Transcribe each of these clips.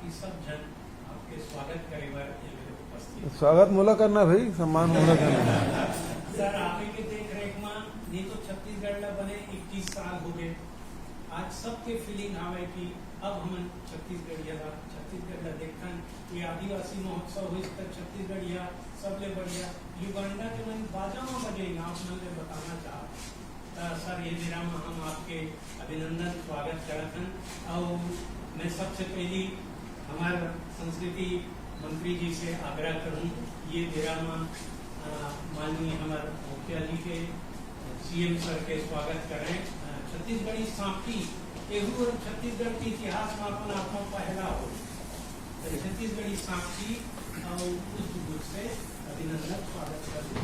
बाकी सब जन आपके स्वागत करेगा उपस्थित। स्वागत मोला करना भाई, सम्मान मोला करना। सर आप ही के देख रेख में नहीं तो छत्तीसगढ़ ला बने 21 साल हो गए। आज सबके फीलिंग आवे कि अब हम छत्तीसगढ़ ला देखन ये आदिवासी महोत्सव हुई तक छत्तीसगढ़ या सबले बढ़िया युगांडा के मन बाजा में बजेगा। आप मन ले बताना चाह सर ये मेरा में हम आपके अभिनंदन स्वागत करते हैं। और मैं सबसे पहली हमारे संस्कृति मंत्री जी से आग्रह करूं ये मेरा में माननीय हमारे मुख्यमंत्री के सीएम सर के स्वागत करें। छत्तीसगढ़ी सांपी एहू और छत्तीसगढ़ के इतिहास में अपन आपको पहला हो छत्तीसगढ़ी सांपी और पुष्प गुच्छ से अभिनंदन स्वागत करें।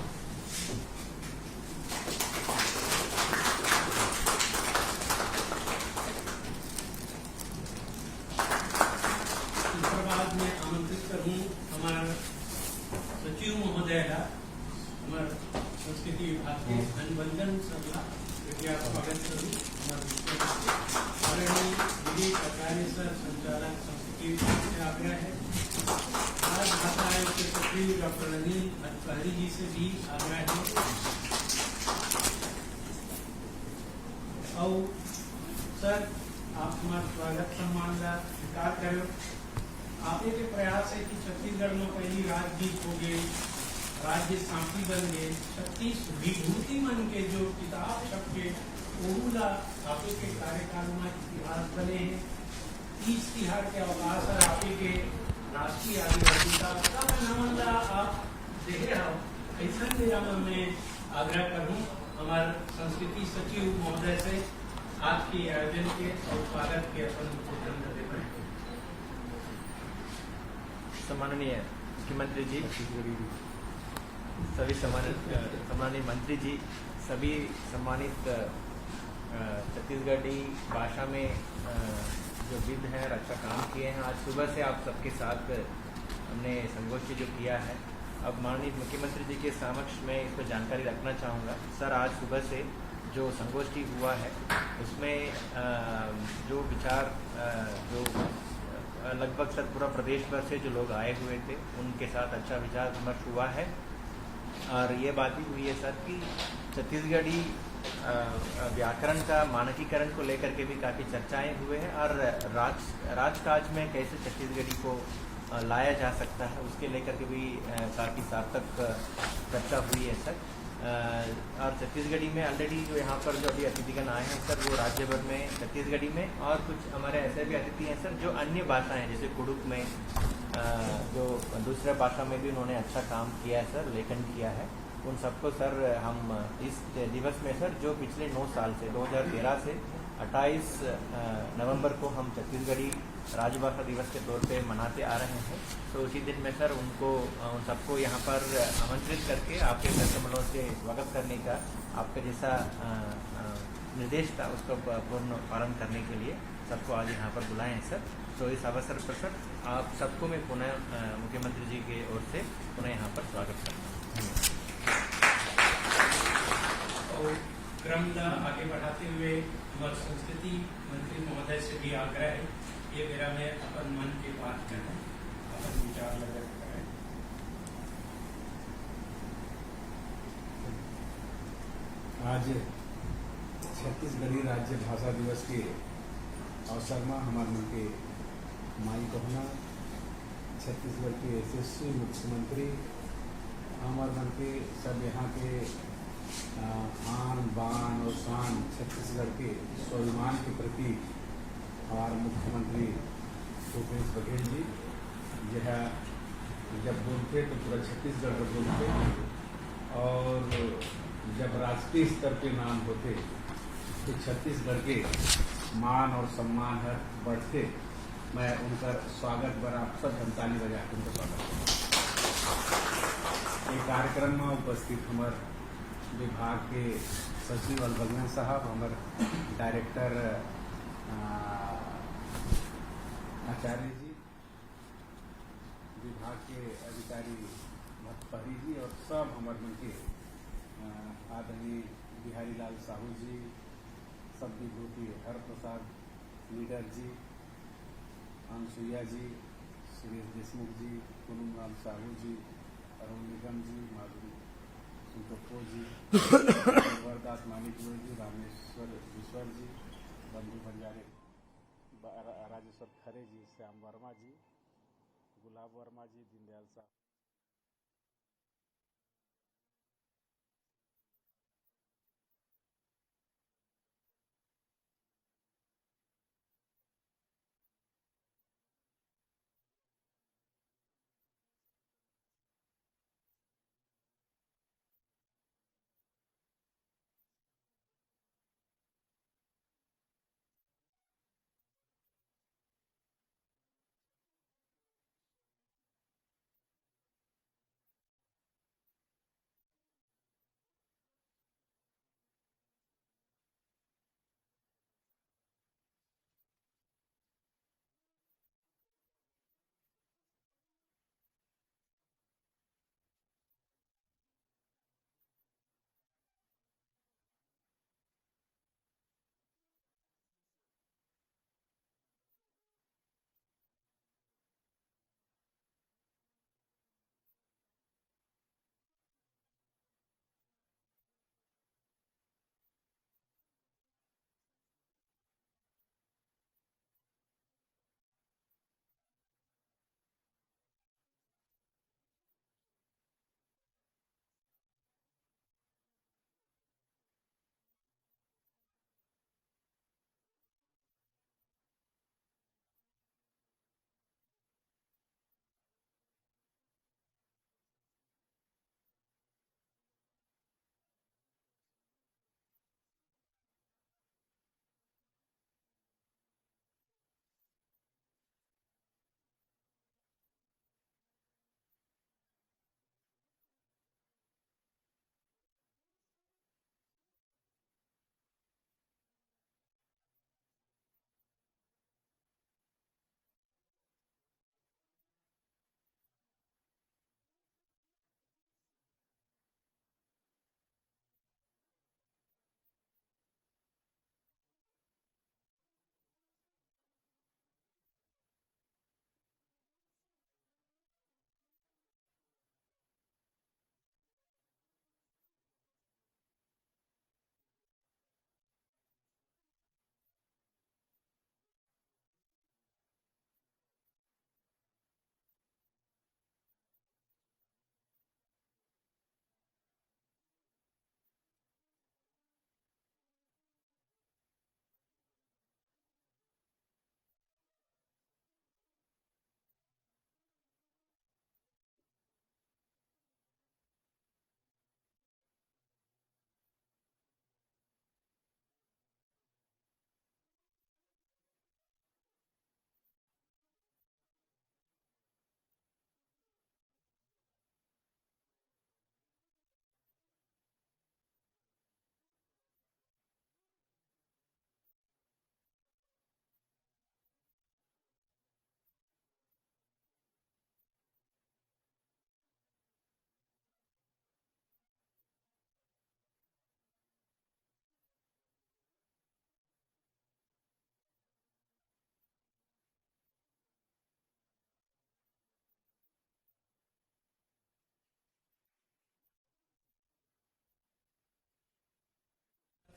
बाद में आमंत्रित करूं हमारे सचिव महोदय हमारे संस्कृति विभाग के धनबंधन सरला स्वागत करूं। विवेक आचार्य सर संचालक संस्कृति विभाग से आग्रह है। आज भाषा आयोग के सचिव डॉक्टर अनिल अटकहरी जी से भी आग्रह है। और सर आप हमारा स्वागत सम्मान का स्वीकार करो। आप के प्रयास है कि छत्तीसगढ़ में पहली राजगीत हो गए, राज्य सांपी बन गए, 36 विभूति मन के जो किताब छपके ओहुला आपे के कार्यकाल में इतिहास बने हैं। 30 तिहार के अवकाश और आपे के राष्ट्रीय आदिवासी का आप देख रहे हो। ऐसा मेरा मैं आग्रह करूं हमारे संस्कृति सचिव महोदय से आज के आयोजन के और स्वागत के अपन सम्माननीय मुख्यमंत्री जी, सभी सम्मानित मंत्री जी, सभी सम्मानित छत्तीसगढ़ी भाषा में जो विद हैं और अच्छा काम किए हैं। आज सुबह से आप सबके साथ हमने संगोष्ठी जो किया है, अब माननीय मुख्यमंत्री जी के समक्ष मैं इस पर जानकारी रखना चाहूँगा। सर आज सुबह से जो संगोष्ठी हुआ है उसमें जो विचार जो लगभग सर पूरा प्रदेश भर से जो लोग आए हुए थे उनके साथ अच्छा विचार विमर्श हुआ है। और ये बात भी हुई है सर कि छत्तीसगढ़ी व्याकरण का मानकीकरण को लेकर के भी काफ़ी चर्चाएं हुए हैं और राजकाज में कैसे छत्तीसगढ़ी को लाया जा सकता है उसके लेकर के भी काफ़ी सार्थक चर्चा हुई है सर। और छत्तीसगढ़ी में ऑलरेडी जो यहाँ पर जो अभी अतिथिगण आए हैं सर वो राज्य भर में छत्तीसगढ़ी में और कुछ हमारे ऐसे भी अतिथि हैं सर जो अन्य भाषाएं जैसे कुडुक में जो दूसरे भाषा में भी उन्होंने अच्छा काम किया है सर, लेखन किया है। उन सबको सर हम इस दिवस में सर जो पिछले 9 साल से 2013 से 28 नवंबर को हम छत्तीसगढ़ी राजभाषा दिवस के तौर पे मनाते आ रहे हैं, तो उसी दिन में सर उनको उन सबको यहाँ पर आमंत्रित करके आपके कमलों से स्वागत करने का आपका जैसा निर्देश था उसका पूर्ण पालन करने के लिए सबको आज यहाँ पर बुलाए हैं सर। तो इस अवसर पर सर आप सबको मैं पुनः मुख्यमंत्री जी की ओर से पुनः यहाँ पर स्वागत करता हूँ। और क्रम आगे बढ़ाते हुए हमारे संस्कृति मंत्री महोदय से भी आग्रह है ये मेरा में अपन मन की बात करें, अपन विचार लगा करें। आज छत्तीसगढ़ी राज्य भाषा दिवस के अवसर में हमारे मन के माई कहना छत्तीसगढ़ के यशस्वी मुख्यमंत्री हमारे मन के सब यहाँ के आन बान और शान छत्तीसगढ़ के स्वाभिमान के प्रति हमारे मुख्यमंत्री भूपेश बघेल जी यह जब बोलते तो पूरा छत्तीसगढ़ में बोलते और जब राष्ट्रीय स्तर पे नाम होते तो छत्तीसगढ़ के मान और सम्मान है बढ़ते। मैं उनका स्वागत बर आप सब ताली बजा के उनका स्वागत ये कार्यक्रम में उपस्थित हमारे विभाग के सचिव अलबगन साहब, हमारे डायरेक्टर आचार्य जी, विभाग के अधिकारी भट्टपहरी जी और सब हमारे मन के आदरणीय बिहारी लाल साहू जी, सब विभूति हर प्रसाद लीडर जी, अनसुईया जी, सुरेश देशमुख जी, पूनम राम साहू जी, अरुण निगम जी, माधुरी सुटोप्पो जी, वरदास मानिकपुर जी, रामेश्वर ईश्वर जी, बंधु भंडारे, राजेश्वर खरे जी, श्याम वर्मा जी, गुलाब वर्मा जी, दीनदयाल साहब।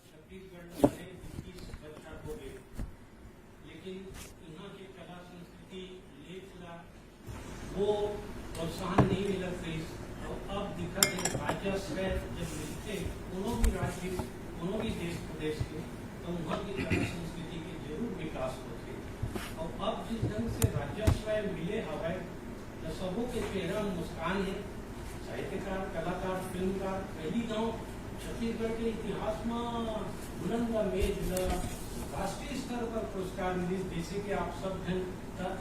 छत्तीसगढ़ में 21 बच्चा हो गए, लेकिन यहाँ की कला संस्कृति लेखला वो प्रोत्साहन नहीं मिला थे। और अब दिक्कत है, राजस्व जब मिलते कोनो भी राज्य कोनो भी देश प्रदेश के, तो वहाँ की कला संस्कृति के जरूर विकास होते। और अब जिस ढंग से राजस्व मिले हवाए तो सबों के चेहरा मुस्कान है। साहित्यकार, कलाकार, फिल्मकार पहली गांव छत्तीसगढ़ के इतिहास में बुलंद मेज राष्ट्रीय स्तर पर पुरस्कार मिले, जैसे कि आप सब जन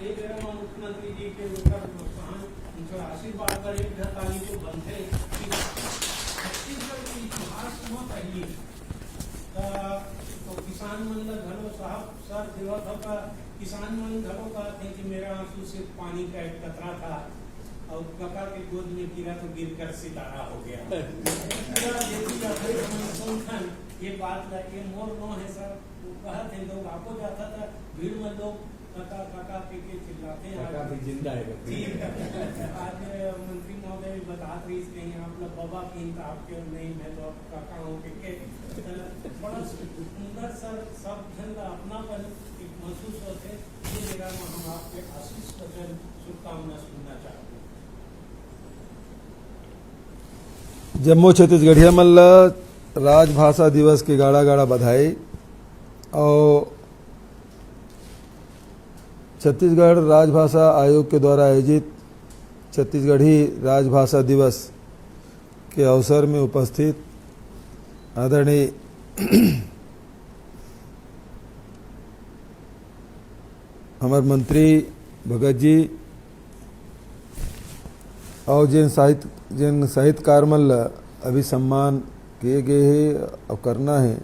एक मुख्यमंत्री जी के ऊपर प्रोत्साहन उनका आशीर्वाद पर एक ताली को बंद है कि छत्तीसगढ़ के इतिहास में पहली तो किसान मन घरों साहब सर देवत का किसान मन घरों का थे कि मेरा आंसू से पानी का एक कतरा था और कका के गोद में गिरा तो गिरकर सितारा हो गया। ये बात ये मोर नो है सर, वो कहते हैं लोग आपको जाता था भीड़ में लोग काका काका के चिल्लाते हैं। काका भी जिंदा है जी, आज मंत्री महोदय भी बता रही कहीं आप लोग बाबा की आपके नहीं, मैं तो काका हूँ के बड़ा सुंदर सर सब जन का अपनापन एक महसूस होते। ये जगह में हम आपके आशीष वचन शुभकामना सुनना चाहते हैं। जम्मू छत्तीसगढ़िया मल्ला राजभाषा दिवस की गाड़ा गाड़ा बधाई। और छत्तीसगढ़ राजभाषा आयोग के द्वारा आयोजित छत्तीसगढ़ी राजभाषा दिवस के अवसर में उपस्थित आदरणीय हमारे मंत्री भगत जी और जिन साहित्यकार मल्ल अभी सम्मान किए गए हैं और करना है,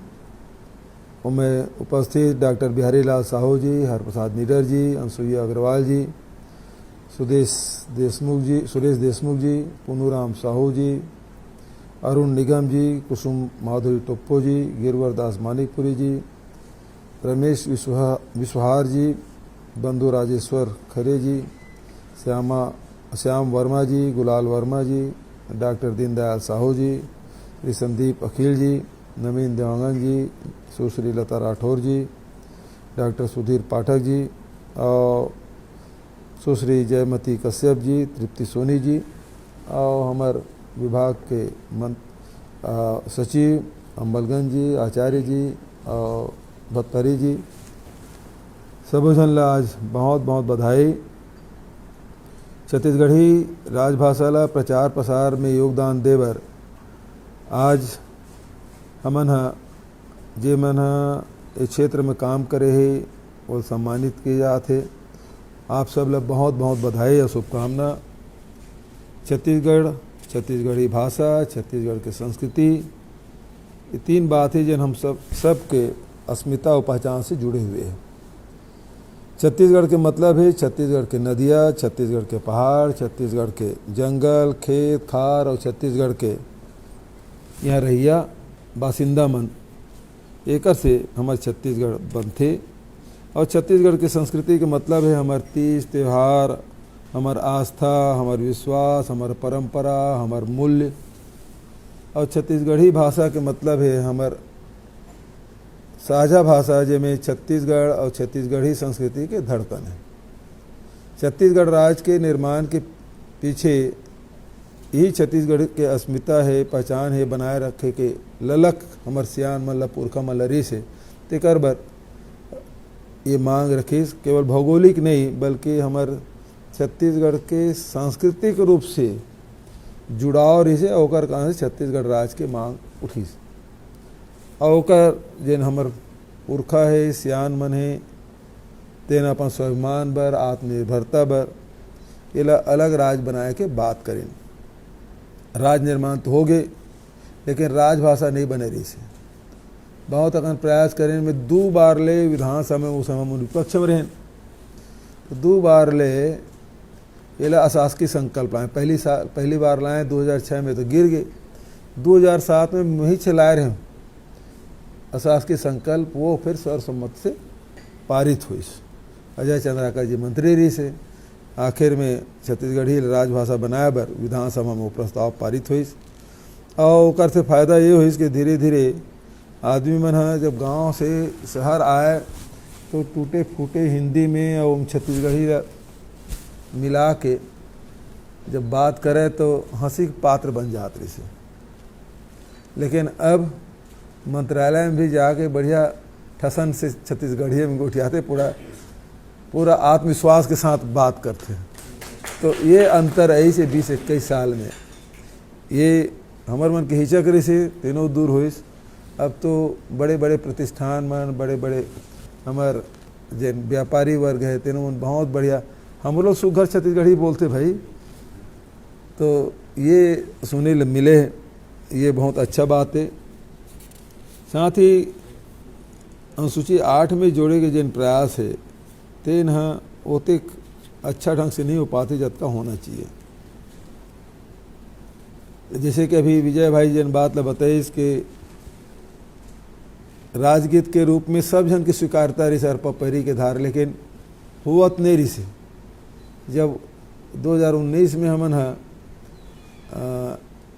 उनमें उपस्थित डॉक्टर बिहारी लाल साहू जी, हरप्रसाद निडर जी, अनसुईया अग्रवाल जी, सुरेश देशमुख जी, पुनूराम साहू जी, अरुण निगम जी, कुसुम माधुरी टोप्पो जी, गिरवर दास मानिकपुरी जी, रमेश विश्वहार जी, बंधु राजेश्वर खरे जी, श्याम वर्मा जी, गुलाल वर्मा जी, डॉक्टर दीनदयाल साहू जी, श्री संदीप अखिल जी, नवीन देवांगन जी, सुश्री लता राठौर जी, डॉक्टर सुधीर पाठक जी और सुश्री जयमती कश्यप जी, तृप्ति सोनी जी और हमारे विभाग के सचिव अम्बलगंज जी, आचार्य जी और भत्तरी जी, सब जन ला आज बहुत बहुत बधाई। छत्तीसगढ़ी राजभाषा ला प्रचार प्रसार में योगदान देवर आज हमन जे मन इस क्षेत्र में काम करे है वो सम्मानित किए जाते। आप सब ला बहुत बहुत बधाई और शुभकामना। छत्तीसगढ़ी भाषा, छत्तीसगढ़ की संस्कृति, ये तीन बात है जिन हम सब के अस्मिता और पहचान से जुड़े हुए हैं। छत्तीसगढ़ के मतलब है छत्तीसगढ़ के नदियाँ, छत्तीसगढ़ के पहाड़, छत्तीसगढ़ के जंगल, खेत खार और छत्तीसगढ़ के यहाँ रहिया बासिंदा मन, एकर से हमारे छत्तीसगढ़ बनते। और छत्तीसगढ़ की संस्कृति के मतलब है हमारे तीज त्यौहार, हमार आस्था, हमार विश्वास, हमार परंपरा, हमार मूल्य। और छत्तीसगढ़ी भाषा के मतलब है हमार साझा भाषा जिसमें छत्तीसगढ़ और छत्तीसगढ़ी संस्कृति के धड़कन है। छत्तीसगढ़ राज्य के निर्माण के पीछे यही छत्तीसगढ़ के अस्मिता है, पहचान है, बनाए रखे के ललक हमार सियान मल्ला पुरखा मल्लरी से तेकर बर ये मांग रखी। केवल भौगोलिक नहीं बल्कि हमार छत्तीसगढ़ के सांस्कृतिक रूप से जुड़ाव रही से ओकर कारण से छत्तीसगढ़ राज्य के मांग उठी। और ओकर जेन हमर पुरखा है, सियान मन है, तेन अपन स्वाभिमान बर, आत्मनिर्भरता बर एला अलग राज्य बनाए के बात करें। राज निर्माण तो हो गए लेकिन राजभाषा नहीं बने रही से बहुत अकन प्रयास करें। में 2 बार ले विधानसभा में उस समय विपक्ष में रहें तो 2 बार ले एला अशासकीय संकल्प लाए। पहली बार लाए 2006 में तो गिर गए, 2007 में वही चलाए रहे अशासकीय संकल्प, वो फिर सर्वसम्मत से पारित हुई। अजय चंद्राकर जी मंत्री रही से आखिर में छत्तीसगढ़ी राजभाषा बनाए बर विधानसभा में वो प्रस्ताव पारित हुई। और ओकर से फायदा ये हुई कि धीरे धीरे आदमी मन जब गांव से शहर आए तो टूटे फूटे हिंदी में और छत्तीसगढ़ी मिला के जब बात करें तो हंसी के पात्र बन जाते रही से। लेकिन अब मंत्रालय में भी जाके बढ़िया ठसन से छत्तीसगढ़ी में उठाते, पूरा आत्मविश्वास के साथ बात करते हैं। तो ये अंतर है से 20-21 साल में ये हमार मन के हिचक रही से तीनों दूर हुई। अब तो बड़े बड़े प्रतिष्ठान मन, बड़े बड़े हमार जो व्यापारी वर्ग है तीनों मन बहुत बढ़िया हम लोग सुघर छत्तीसगढ़ी बोलते भाई। तो ये सुने मिले, ये बहुत अच्छा बात है। साथ ही अनुसूची 8 में जोड़े के जिन प्रयास है तेन ओते अच्छा ढंग से नहीं हो पाते जबका होना चाहिए। जैसे कि अभी विजय भाई जिन बात ला बताई इसके राजगीत के रूप में सब जन की स्वीकारता रही सर पपरी के धार, लेकिन होवत नेरी से जब 2019 में हमन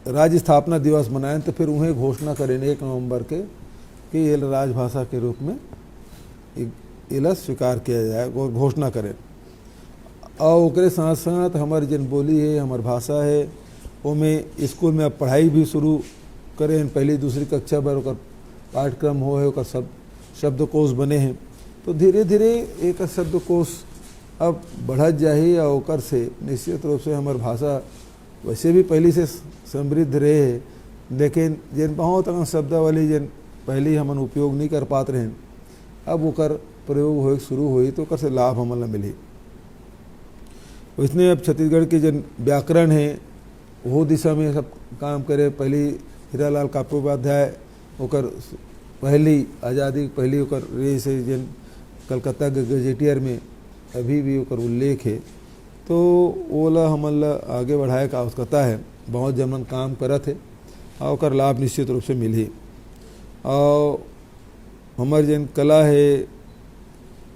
राज्य स्थापना दिवस मनाएं तो फिर उन्हें घोषणा करें 1 नवंबर के कि ये राजभाषा के रूप में इला स्वीकार किया जाए और घोषणा करें। और ओकरे साथ साथ हमारी जन बोली है, हमार भाषा है, वो में स्कूल में अब पढ़ाई भी शुरू करें। पहली दूसरी कक्षा पर ओकर पाठ्यक्रम हो है, ओकर शब्दकोश बने हैं, तो धीरे धीरे एक शब्दकोश अब बढ़त जाही और ओकर से निश्चित रूप से हमार भाषा वैसे भी पहली से समृद्ध रहे है, लेकिन जिन बहुत शब्दावली जिन पहले हमन उपयोग नहीं कर पाते रहे, अब ओकर प्रयोग हो शुरू हुई तो ओकर से लाभ हमन ला मिली। उसने अब छत्तीसगढ़ के जन व्याकरण है वो दिशा में सब काम करे। पहली हीरालाल कापोपाध्याय ओकर पहली आज़ादी पहली ओकर रे से जन कलकत्ता गजेटियर में अभी भी ओकर उल्लेख है, तो ओला हमन ला आगे बढ़ाए का आवश्यकता है। बहुत जमन काम करत है और ओकर लाभ निश्चित रूप से मिली। और हमार जन कला है,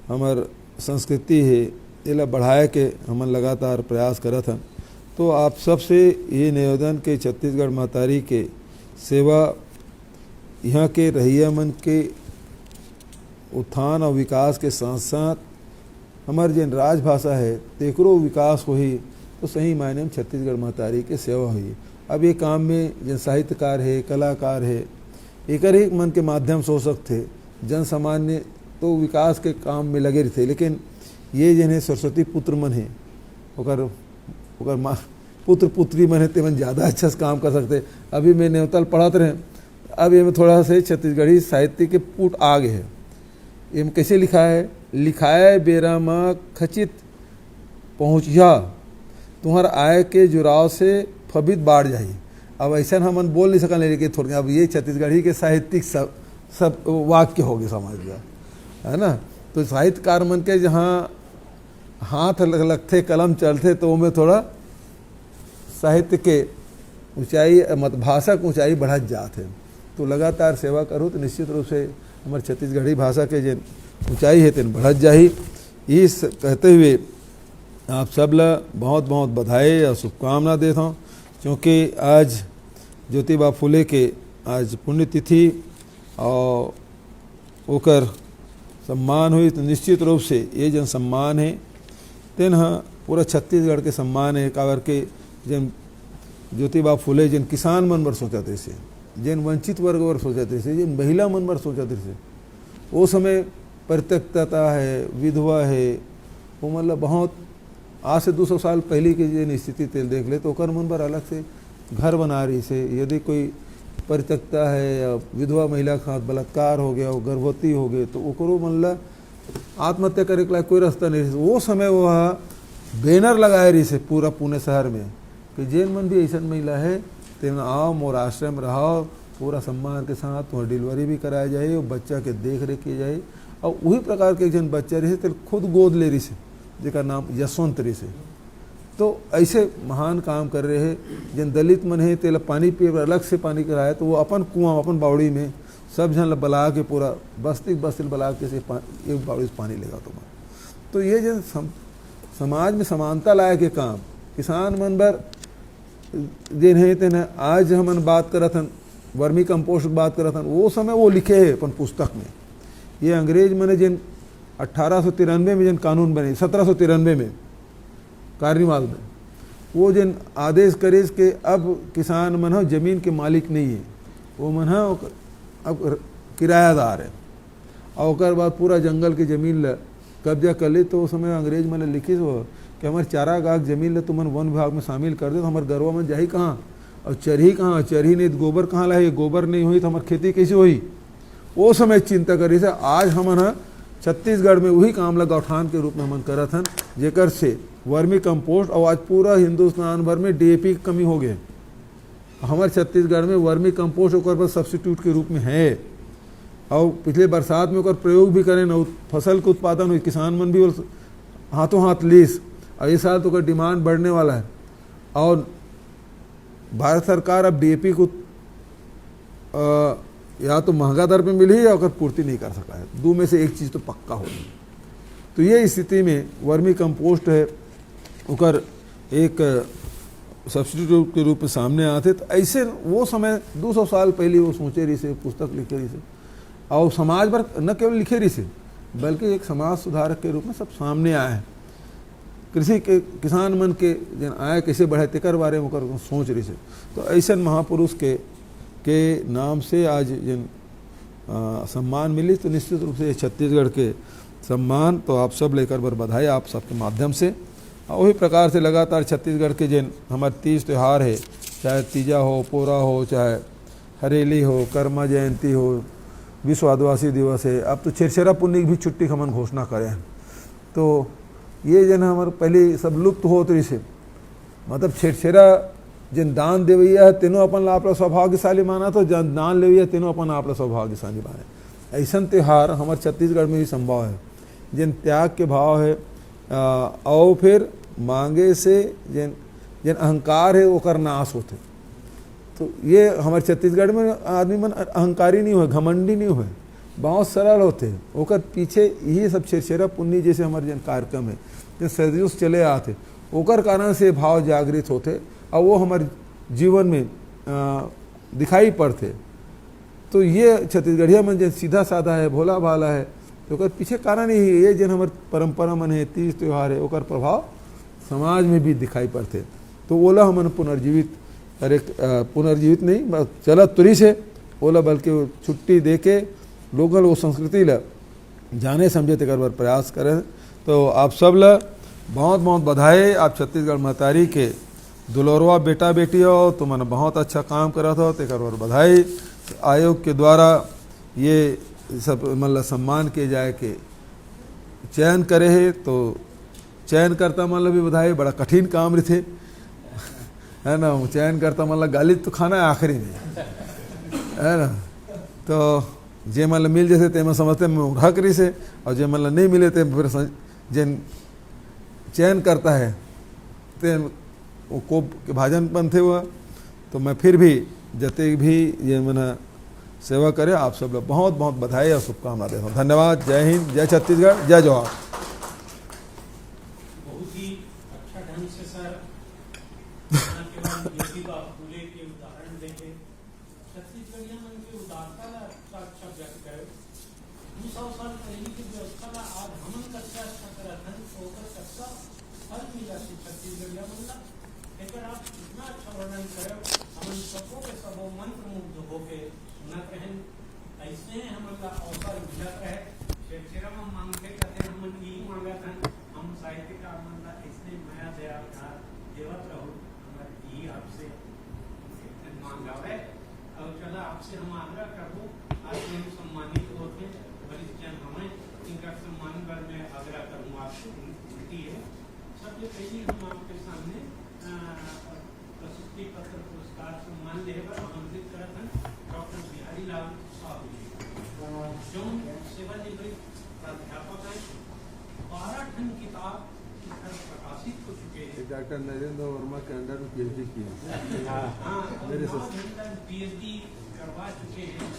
हमार संस्कृति है, इला बढ़ाए के हमन लगातार प्रयास करत हन। तो आप सबसे ये निवेदन के छत्तीसगढ़ महतारी के सेवा, यहाँ के रहिया मन के उत्थान और विकास के साथ साथ हमार जन राजभाषा है तेकरो विकास होही, तो सही मायने में छत्तीसगढ़ महतारी के सेवा हुई। अब ये काम में जन साहित्यकार है, कलाकार है, एक ही मन के माध्यम से हो सकते। जन सामान्य तो विकास के काम में लगे रहते, लेकिन ये जन सरस्वती पुत्र मन है, ओकर पुत्र पुत्री मन है, ते मन ज़्यादा अच्छा से काम कर सकते। अभी मैं नेवतल पढ़त रहे, अब ये में थोड़ा से छत्तीसगढ़ी साहित्य के पुट आ गए हैं। ये में कैसे लिखा है, लिखाए बेरा में खचित पहुँचिया तुम्हार आय के जुराव से फबित बाढ़ जाही। अब ऐसा हमन बोल नहीं सकल, लेकिन थोड़ी अब ये छत्तीसगढ़ी के साहित्यिक सब वाक्य हो गए समझ गया है ना। तो साहित्यकार मन के जहाँ हाथ लगते कलम चलते तो में थोड़ा साहित्य के ऊंचाई मत भाषा की ऊंचाई बढ़त जात है। तो लगातार सेवा करूँ तो निश्चित रूप से हमारे छत्तीसगढ़ी भाषा के जो ऊंचाई है तेन बढ़त जाही। इस कहते हुए आप सब ला बहुत बहुत बधाई और शुभकामना देता हूँ, क्योंकि आज ज्योतिबा फुले के आज पुण्यतिथि और ओकर सम्मान हुई। तो निश्चित रूप से ये जन सम्मान है तेन पूरा छत्तीसगढ़ के सम्मान है। काबर के जन ज्योतिबा फुले जन किसान मन बर सोचते से, जन वंचित वर्ग बर सोचते से, जन महिला मन बर सोचते से, वो समय परित्यक्तता है, विधवा है, वो मतलब बहुत आज से 200 साल पहले की जन स्थिति तेल देख ले तो ओकर मन बर अलग से घर बना रही से। यदि कोई परित्यक्ता है या विधवा महिला के साथ बलात्कार हो गया, वो गर्भवती हो गए, तो ओकरो मन ला आत्महत्या करे के कोई रास्ता नहीं। वो समय वह बैनर लगाए रही से पूरा पुणे शहर में कि जेन मन भी ऐसा महिला है तेन आओ मोर आश्रम रहो, पूरा सम्मान के साथ तुम्हारी डिलीवरी भी कराया जाए और बच्चा के देख रेख की जाए। और वही प्रकार के जन बच्चा रही से खुद गोद ले रही से, जिसका नाम यशवंत रही से। तो ऐसे महान काम कर रहे हैं। जिन दलित मन है तेला पानी पिए अलग से पानी कराए, तो वो अपन कुआं अपन बावड़ी में सब जन बला के पूरा बस्ती बला के से एक बावड़ी से पानी लेगा तुम्हारा। तो ये जन समाज में समानता लाए के काम किसान मन बर जिन है तेन आज हमन बात करत हन, वर्मी कंपोस्ट बात करत हन, वो समय वो लिखे है अपन पुस्तक में। ये अंग्रेज मैंने जिन 1893 में जिन कानून बने, 1793 में कार्निवाल में, वो जिन आदेश करे कि अब किसान मन हो जमीन के मालिक नहीं है, वो मन हो अब किरायादार है। और ओकर बाद पूरा जंगल के जमीन ला कब्जा कर ली। तो उस समय अंग्रेज मैंने लिखी हो कि हमारे चारागाह जमीन ला तुमन वन विभाग में शामिल कर दे, तो हमारे गरवा में जाही कहाँ और चरही कहाँ, चरही नहीं तो गोबर कहाँ लाए, गोबर नहीं हुई तो हमारी खेती कैसे हुई। वो समय चिंता करी से आज हमन छत्तीसगढ़ में वही काम ला गौठान के रूप में हमन करत हन, जेकर से वर्मी कंपोस्ट और आज पूरा हिंदुस्तान भर में डीएपी की कमी हो गए। हमारे छत्तीसगढ़ में वर्मी कंपोस्ट ओकर पर सब्सिट्यूट के रूप में है। और पिछले बरसात में ओकर प्रयोग भी करें न, फसल के उत्पादन हुई, किसान मन भी हाथों हाथ लीस। और इस साल तो ओकर डिमांड बढ़ने वाला है। और भारत सरकार अब डीएपी को या तो महंगा दर पे मिली या ओकर पूर्ति नहीं कर सका है। दो में से एक चीज़ तो पक्का होगी। तो ये स्थिति में वर्मी कंपोस्ट है ओकर एक सब्सिट्यूट के रूप में सामने आते। तो ऐसे वो समय 200 साल पहले वो सोचे रही से, पुस्तक लिखे रही से, और समाज भर न केवल लिखे रही से बल्कि एक समाज सुधारक के रूप में सब सामने आए हैं। कृषि के किसान मन के जन आय कैसे बढ़े तेकर बारे में ओकर सोच रही से। तो ऐसे महापुरुष के नाम से आज जन सम्मान मिली, तो निश्चित रूप से छत्तीसगढ़ के सम्मान तो आप सब लेकर बर बधाई आप सबके माध्यम से। और वही प्रकार से लगातार छत्तीसगढ़ के जिन हमारे तीज त्यौहार है, चाहे तीजा हो, पोरा हो, चाहे हरेली हो, कर्मा जयंती हो, विश्व आदिवासी दिवस है, अब तो छेरछेरा पुन्नी की भी छुट्टी हमन घोषणा करें। तो ये जन हमारे पहले सब लुप्त होत रही से, मतलब छेरछेरा जिन दान देवैया है तीनों अपन आप सौभाग्यशाली माना, तो जन दान लेवैया तीनों अपन आप सौभाग्यशाली माने। ऐसा त्यौहार हमारे छत्तीसगढ़ में भी संभव है, जिन त्याग के भाव है और फिर मांगे से जिन जिन अहंकार है ओकर नाश होते। तो ये हमारे छत्तीसगढ़ में आदमी मन अहंकारी नहीं हुए, घमंडी नहीं हुए, बहुत सरल होते। ओकर पीछे यही सब छेरछेरा पुन्नी जैसे हमारे जन कार्यक्रम है जो सदियों से चले आते, ओकर कारण से भाव जागृत होते और वो हमारे जीवन में दिखाई पड़ते। तो ये छत्तीसगढ़िया मन जन सीधा साधा है, भोला भाला है, तो ओकर पीछे कारण ही ये जन हमारे परंपरा मन है, तीज त्यौहार है, ओकर प्रभाव समाज में भी दिखाई पड़ते। तो ओला हमन पुनर्जीवित अरे पुनर्जीवित नहीं चलत तुरी से ओला बल्कि छुट्टी दे के लोगल वो संस्कृति ला जाने समझे तेकर बर प्रयास करें। तो आप सब ला बहुत बहुत बधाई। आप छत्तीसगढ़ महतारी के दुलौरवा बेटा बेटी हो, तो मैंने बहुत अच्छा काम करा था, तेकर बर बधाई। आयोग के द्वारा ये सब मतलब सम्मान किए जाए के चयन करे है, तो चयन करता मतलब भी बधाई, बड़ा कठिन काम रहे थे है ना। चयन करता मतलब गाली तो खाना है आखिरी में है ना। तो जे मतलब मिल जैसे ते में समझते मैं उठक रही से, और जे मतलब नहीं मिले थे फिर जिन चयन करता है ते वो कोप के भाजन बन थे हुआ। तो मैं फिर भी जते भी ये मैंने सेवा करे आप सब लोग बहुत बहुत बधाई और शुभकामना देता हूँ। धन्यवाद। जय हिंद, जय छत्तीसगढ़, जय जवाहर। बहुत ही अच्छा ढंग से सर ज्योतिबा फूले के उदाहरण देके छत्तीसगढ़िया मन के उदारता ला अच्छा व्यक्त करे। 200 साल पहले की व्यवस्था ला आज हमन कच्चा अच्छा करत हन, तो ओकर कच्चा फल मिला से छत्तीसगढ़िया मन ला। एकर आप इतना अच्छा वर्णन करे, हमन सबों के सबो मंत्र मुग्ध होके सुनत रहन। ऐसे हमन ला अवसर मिलत रहे। छेरछेरा में मांगते कहते हमन यही मांगत हन, हम साहित्यकार मन ला ऐसे माया दया देवत रहो। हमारे यही आपसे मांगावे और चला आपसे हम आग्रह करबो। आज हम सम्मानित होते वरिष्ठ जन हमें इनका सम्मान कर मैं आग्रह करूँ आपसे विनती है। सबसे पहले हम आपके सामने प्रशस्ति पत्र पुरस्कार सम्मान लेकर आमंत्रित करत हैं डॉक्टर बिहारी लाल साहू जी, जो सेवानिवृत्त प्राध्यापक हैं। 12 ठन किताब प्रकाशित हो चुके हैं। डॉक्टर नरेंद्र वर्मा के अंडर में पीएचडी की है। हाँ, मेरे से पीएचडी करवा चुके हैं।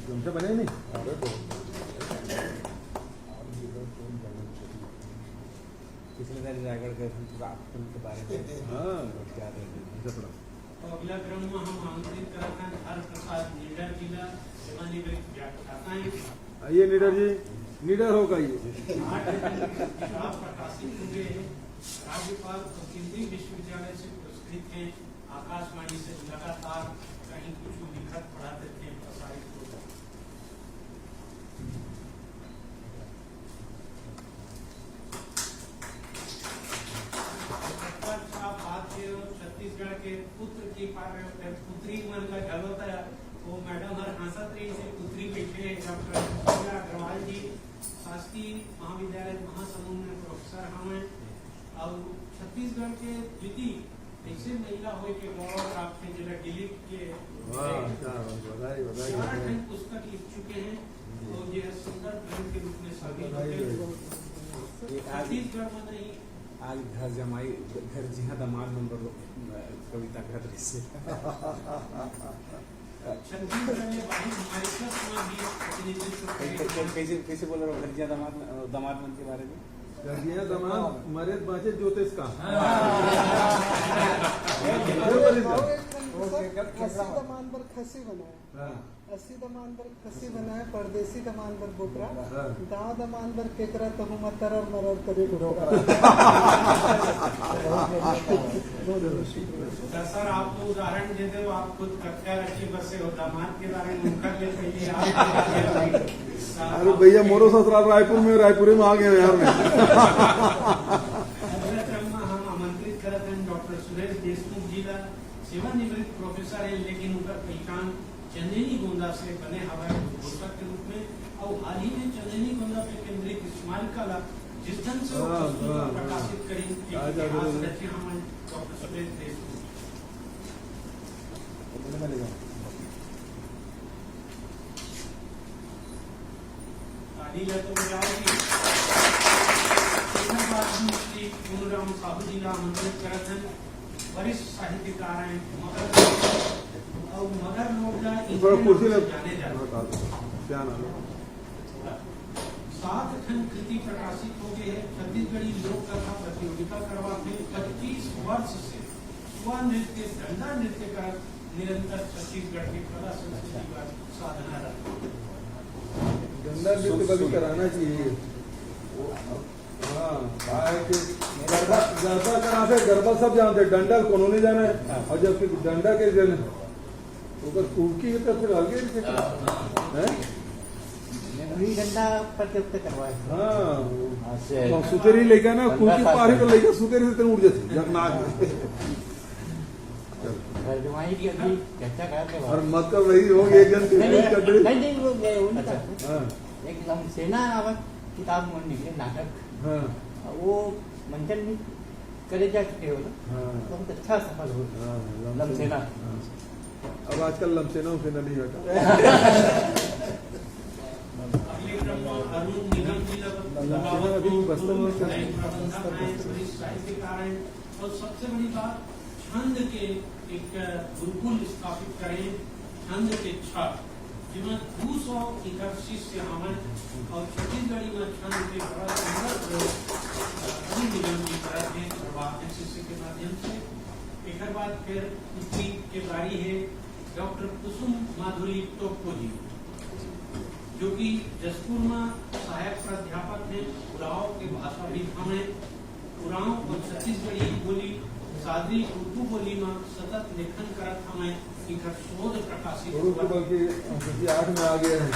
गमछा बने नहीं पिछले साल रायगढ़ गए थे तो आप फिल्म के बारे में हाँ क्या जपड़ा। और अगला क्रम में हम आमंत्रित करते हैं हर प्रसाद निडर जिला सेवानिवृत्त व्याख्याता हैं। आइए निडर जी, निडर होगा ये 8 किताब प्रकाशित हुए हैं। राज्यपाल और केंद्रीय विश्वविद्यालय से पुरस्कृत हैं। आकाशवाणी से लगातार कहीं कुछ लिखत पढ़ाते थे, प्रसारित होता। छत्तीसगढ़ के पुत्र की पुत्री मन का झल होता है, वो मैडम हर हंसत रही से पुत्री बैठे डॉक्टर अग्रवाल जी शासकीय महाविद्यालय महासमुंद में प्रोफेसर हमें। और छत्तीसगढ़ के द्वितीय ऐसे महिला हो के गौरव प्राप्त है जिला दिलीप के बधाई बधाई 4 ठन पुस्तक लिख चुके हैं। तो ये सुंदर ग्रंथ के रूप में साबित होते हैं। छत्तीसगढ़ में नहीं आज घर जमाई घर जी हाँ दामाद नंबर कविता घर से छत्तीसगढ़ में वाहिद मॉरिशस में भी प्रतिनिधित्व करेगा। कैसे बोल रहे हो घर जी दामाद मन के बारे में? गर्जिया दमाद मरेद बाजे ज्योतिष का अस्सी दमान पर खसी बनाया, 80 दमान पर खसी बनाया, परदेसी दमान पर बोकरा, दाव दमान पर केकरा तहु मतर और मरर करे डोकरा। सर आपको उदाहरण देते हो, आप खुद कक्षा रखी बसे हो, दामाद के बारे में मुखर ले पहले अरे भैया मोरो ससुराल रायपुर में, रायपुर में आ गए यार में। हम आमंत्रित करते हैं डॉक्टर सुरेश देशमुख जी का सेवानिवृत्त प्रोफेसर है, लेकिन उनका पहचान चंदेनी गोंदा से बने हवाई घोषक के रूप में और हाल ही में चंदेनी गोंदा पे केंद्रित स्मारकाला जिस ढंग से वो पुस्तक प्रकाशित करी रचे हम डॉक्टर सुरेश देशमुख। ताली है तो बजाओगी। श्री पूर्णराम साहू जी का आमंत्रित करते हैं, वरिष्ठ साहित्यकार हैं, मगर लोग जाने जाते 7 खंड कृति प्रकाशित हो गए हैं। छत्तीसगढ़ी लोक कथा प्रतियोगिता करवाते 25 वर्ष से स्व नृत्य डंडा नृत्य का निरंतर छत्तीसगढ़ की कला संस्कृति का साधना रहा। डंडा नृत्य कभी कराना चाहिए। हाँ, गरबा कराते, गरबा सब जानते, डंडा कोनो नहीं जाना है। और जबकि डंडा के जन ऊपर कुर्की तो फिर आगे वही डंडा प्रतियोगिता करवाए। हाँ, सुतेरी लेकर ना कुर्की पारी तो लेकर सुतेरी से उड़ जाती जगनाग। जमाई की अभी चर्चा करते हैं और मतलब वही हो गया जन नहीं वो एक लमसेना नामक किताब में निकले नाटक, वो मंचन भी करे जा चुके हो ना, बहुत अच्छा सफल हो लमसेना। अब आजकल लमसेना उसेना नहीं हटा। अगले क्रम में अरुण निगम जी साहित्यकार हैं और सबसे बड़ी बात छंद के एक गुरुकुल स्थापित करें, छंद के छठ जिसमें 200 शिष्य हमें और छत्तीसगढ़ी में छंद के बड़ा सुंदर अरुण निगम जी करते हैं शिष्य के माध्यम से। एक बाद फिर उसकी के बारी है डॉक्टर कुसुम माधुरी टोप्पो जी, जो कि जसपुर में सहायक प्राध्यापक हैं, उराव के भाषाविद हैं। उराव और छत्तीसगढ़ी बोली सादरी उर्दू बोली में सतत लेखन करत हमें एक शोध प्रकाशित हुआ। बल्कि 8 में आ गया है,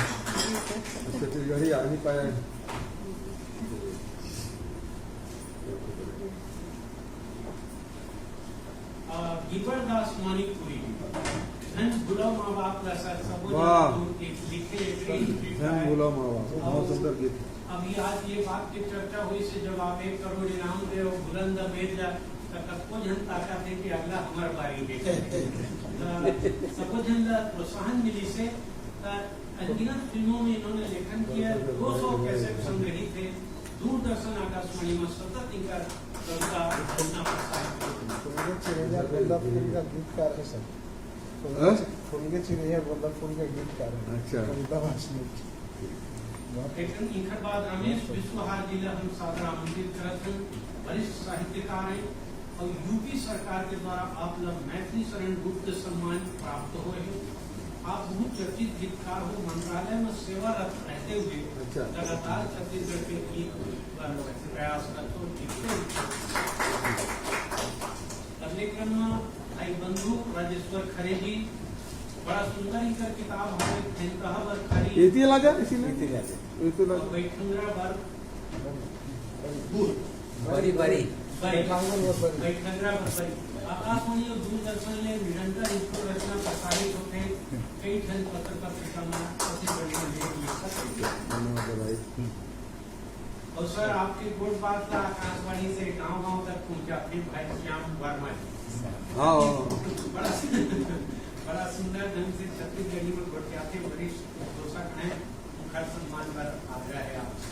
छत्तीसगढ़ी आ नहीं पाया है। गिबरदास मानिकपुरी धन बुलाओ माँ बाप का सर सब लिखे बहुत सुंदर गीत। अभी आज ये बात की चर्चा हुई से जब आप 1 करोड़ इनाम दे और बुलंद भेज जा सबको जन ताकत है कि अगला हमारे बारी के सबको जन प्रोत्साहन मिली से अनगिनत फिल्मों में इन्होंने लेखन किया। 200 कैसेट संग्रहित थे। दूरदर्शन आकाशवाणी में सतत इनका कविता गीतकार है सर, फुलगे चिड़ैया गोंदा फूल का गीतकार है। अच्छा, कविता भाषण लेकिन इनके बाद रमेश विश्वहार जिला हम सादर आमंत्रित करते हैं, वरिष्ठ साहित्यकार हैं और यूपी सरकार के द्वारा आप लोग मैथिली शरण गुप्त सम्मान प्राप्त हुए हैं। आप बहुत चर्चित गीतकार हो, मंत्रालय में सेवारत रहते हुए लगातार छत्तीसगढ़ के गीत प्रयास करते हो। अगले क्रम में भाई बंधु राजेश्वर खरे जी, बड़ा सुंदर इनका किताब हमें खरी बैठंगरा वर्ग बैठंगरा आकाशवाणी और दूरदर्शन ने निरंतर इसको रचना प्रसारित होते कई ठन पत्रकारिता और सर आपके गुड बात का आकाशवाणी से गांव-गांव तक पहुंचाते भाई श्याम वर्मा जी। बड़ा सुंदर ढंग से छत्तीसगढ़ी में पहुंचाते वरिष्ठ घोषक हैं, मुखर सम्मान पर आग्रह है आपसे।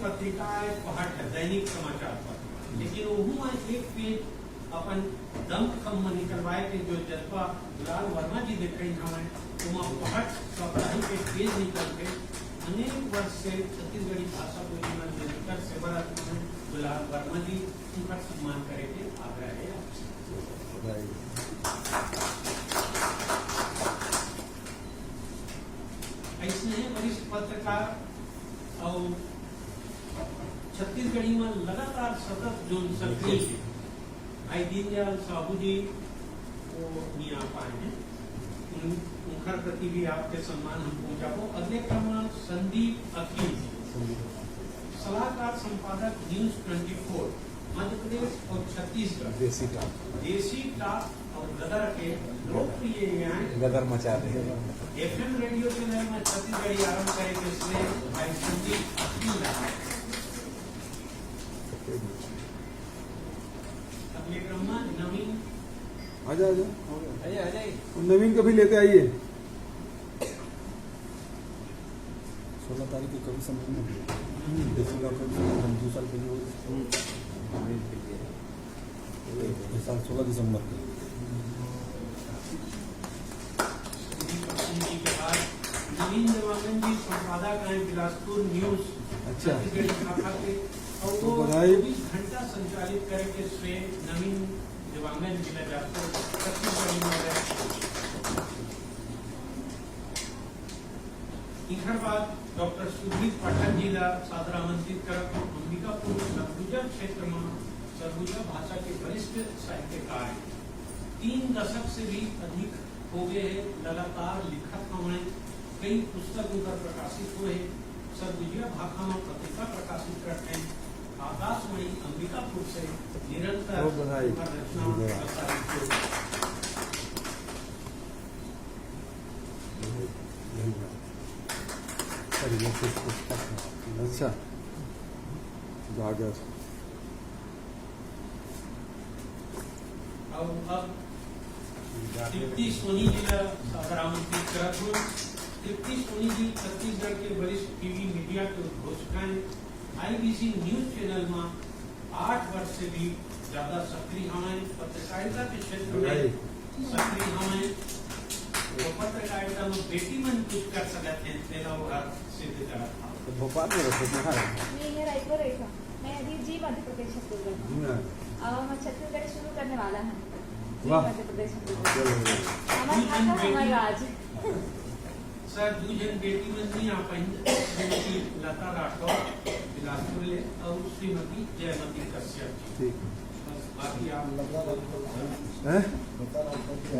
पत्रिका है पहट है दैनिक समाचार पत्र, लेकिन वहू एक पेज अपन दम खम निकलवाए के जो जज्बा दुलाल वर्मा जी देख रही हमें तो पहट साप्ताहिक के पेज निकल के अनेक वर्ष से छत्तीसगढ़ी भाषा को जीवन देकर सेवारत दुलाल वर्मा जी उनका सम्मान करेंगे आग्रह है ऐसे वरिष्ठ पत्रकार और छत्तीसगढ़ी में लगातार सतत जो सक्रिय भाई दीनदयाल साहू जी वो नहीं आ पाए हैं, उनका प्रति भी आपके सम्मान हम पहुंचाबो। अगले क्रम संदीप अखिल सलाहकार संपादक न्यूज 24 मध्य प्रदेश और छत्तीसगढ़ देसी टॉप और गदर के लोकप्रिय गदर मचा रहे FM रेडियो चैनल में छत्तीसगढ़ी आरंभ करेंगे इसलिए भाई संदीप अखिल अगले क्रम में नवीन आजा आ जाइए नवीन कभी लेके आइए। 16 तारीख को कभी समय में देसी गाँव हम 2 साल पहले इस साल 16 दिसंबर को नवीन देवांगन जी संपादक हैं बिलासपुर न्यूज अच्छा। शाखा के और तो वो बधाई। 24 घंटा संचालित करेंगे श्री नवीन देवांगन जिला जाकर छत्तीसगढ़ी में इधर बाद डॉक्टर सुजीत पाठक जी का सादर आमंत्रित कर अंबिकापुर सरगुजा क्षेत्र में सरगुजा भाषा के वरिष्ठ साहित्यकार हैं। 3 दशक से भी अधिक हो गए हैं, लगातार लिखत हमें कई पुस्तक उनका प्रकाशित हुए हैं। सरगुजिया भाषा में पत्रिका प्रकाशित करते हैं। आकाशवाणी अंबिकापुर से निरंतर बहुत बधाई। रचना प्रसारित होती है। अच्छा गाजर और अब तृप्ति सोनी जी का सादर आमंत्रित करत हूँ। तृप्ति सोनी जी छत्तीसगढ़ के वरिष्ठ टीवी मीडिया के उद्घोषक हैं। IBC न्यूज चैनल में 8 वर्ष से भी ज्यादा सक्रिय हमें पत्रकारिता के क्षेत्र में सक्रिय हमें तो पत्रकारिता में बेटी मन कुछ कर सकते हैं तेरा वो सिद्ध करा था। तो भोपाल में रखो मैं ये रायपुर रही था। मैं अभी जी मध्य प्रदेश छत्तीसगढ़ में अब हम छत्तीसगढ़ शुरू करने वाला है। जी वाह। मध्य प्रदेश छत्तीसगढ़ हमारा भाषा हमारा राज। सर दूजन बेटी में नहीं आ पाएंगे श्रीमती लता राठौर बिलासपुर ले और श्रीमती जयमती कश्यप जी। ठीक बस बाकी आप है। बता रहा था कि